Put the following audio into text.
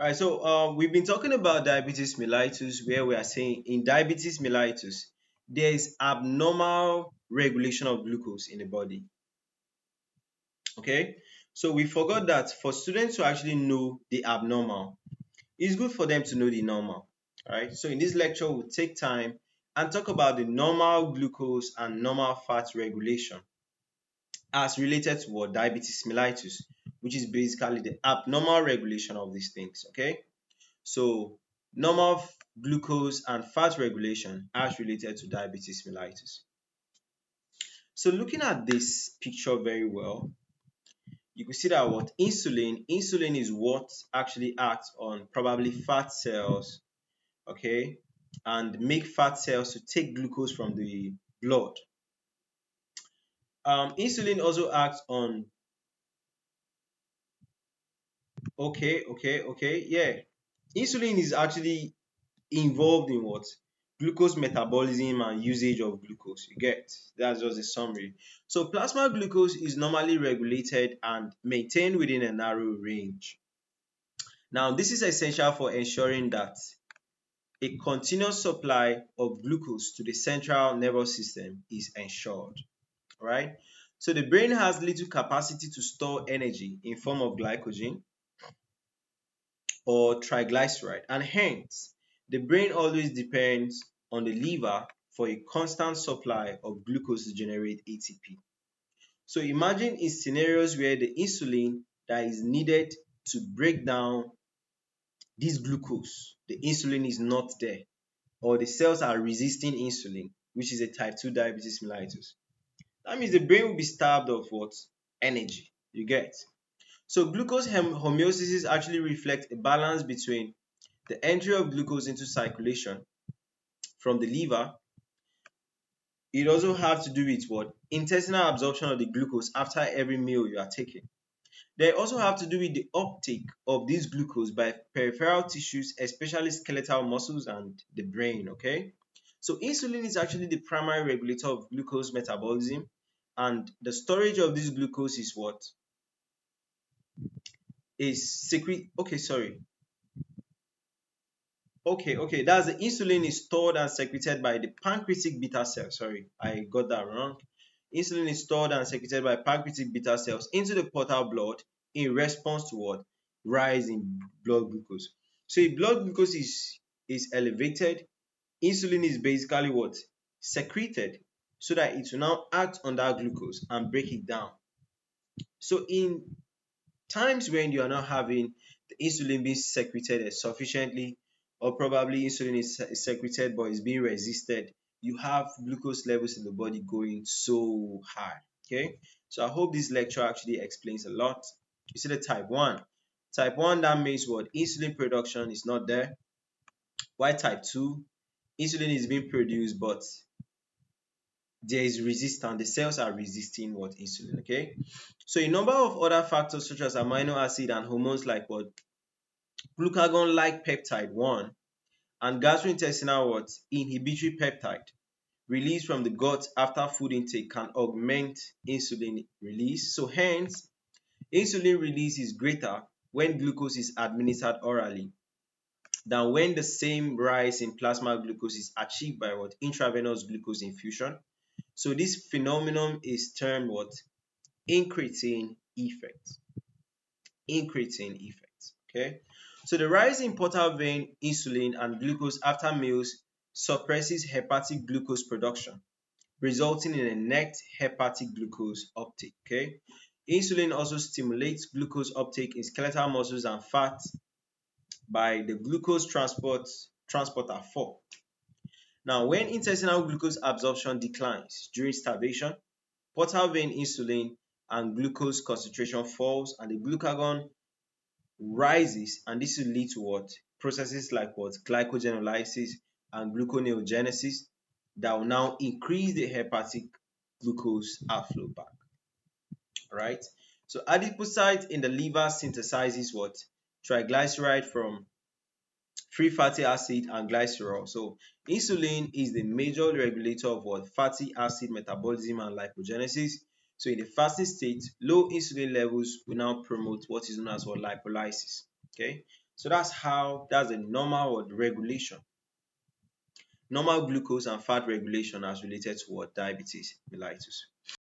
All right, so we've been talking about diabetes mellitus, where we are saying in diabetes mellitus, there is abnormal regulation of glucose in the body. Okay, so we forgot that for students to actually know the abnormal, it's good for them to know the normal. All right, so in this lecture, we'll take time and talk about the normal glucose and normal fat regulation as related to what diabetes mellitus, which is basically the abnormal regulation of these things. Okay. So normal glucose and fat regulation as related to diabetes mellitus. So looking at this picture very well, you can see that what insulin is what actually acts on probably fat cells, okay, and make fat cells to take glucose from the blood. Insulin also acts on yeah. Insulin is actually involved in what? Glucose metabolism and usage of glucose. You get? That's just a summary. So plasma glucose is normally regulated and maintained within a narrow range. Now, this is essential for ensuring that a continuous supply of glucose to the central nervous system is ensured. Right? So the brain has little capacity to store energy in form of glycogen or triglyceride, and hence the brain always depends on the liver for a constant supply of glucose to generate ATP. So imagine in scenarios where the insulin that is needed to break down this glucose, the insulin is not there, or the cells are resisting insulin, which is a type 2 diabetes mellitus. That means the brain will be starved of what? Energy. You get? So glucose homeostasis actually reflects a balance between the entry of glucose into circulation from the liver. It also has to do with what? Intestinal absorption of the glucose after every meal you are taking. They also have to do with the uptake of this glucose by peripheral tissues, especially skeletal muscles and the brain, okay? So insulin is actually the primary regulator of glucose metabolism, and the storage of this glucose is what? Is secret, okay, sorry. Okay. That's the insulin is stored and secreted by the pancreatic beta cells. Sorry, I got that wrong. Insulin is stored and secreted by pancreatic beta cells into the portal blood in response to what? Rise in blood glucose. So if blood glucose is elevated, insulin is basically what? Secreted so that it will now act on that glucose and break it down. So in times when you are not having the insulin being secreted sufficiently, or probably insulin is secreted but is being resisted, you have glucose levels in the body going so high. Okay, so I hope this lecture actually explains a lot. You see the type 1. Type 1, that means what? Insulin production is not there. Why type 2? Insulin is being produced, but there is resistance. The cells are resisting what? Insulin. Okay, so a number of other factors such as amino acid and hormones like what? Glucagon like peptide 1 and gastrointestinal what? Inhibitory peptide released from the gut after food intake can augment insulin release. So hence, insulin release is greater when glucose is administered orally than when the same rise in plasma glucose is achieved by what? Intravenous glucose infusion. So this phenomenon is termed what? Incretin effect. Incretin effect. Okay. So the rise in portal vein insulin and glucose after meals suppresses hepatic glucose production, resulting in a net hepatic glucose uptake. Okay. Insulin also stimulates glucose uptake in skeletal muscles and fat by the glucose transporter 4. Now, when intestinal glucose absorption declines during starvation, portal vein insulin and glucose concentration falls and the glucagon rises, and this will lead to what? Processes like what? Glycogenolysis and gluconeogenesis that will now increase the hepatic glucose outflow back. Right? So adipocyte in the liver synthesizes what? Triglyceride from free fatty acid and glycerol. So insulin is the major regulator of what? Fatty acid metabolism and lipogenesis. So in the fasting state, low insulin levels will now promote what is known as what? Lipolysis. Okay. So that's the normal regulation. Normal glucose and fat regulation as related to what? Diabetes mellitus.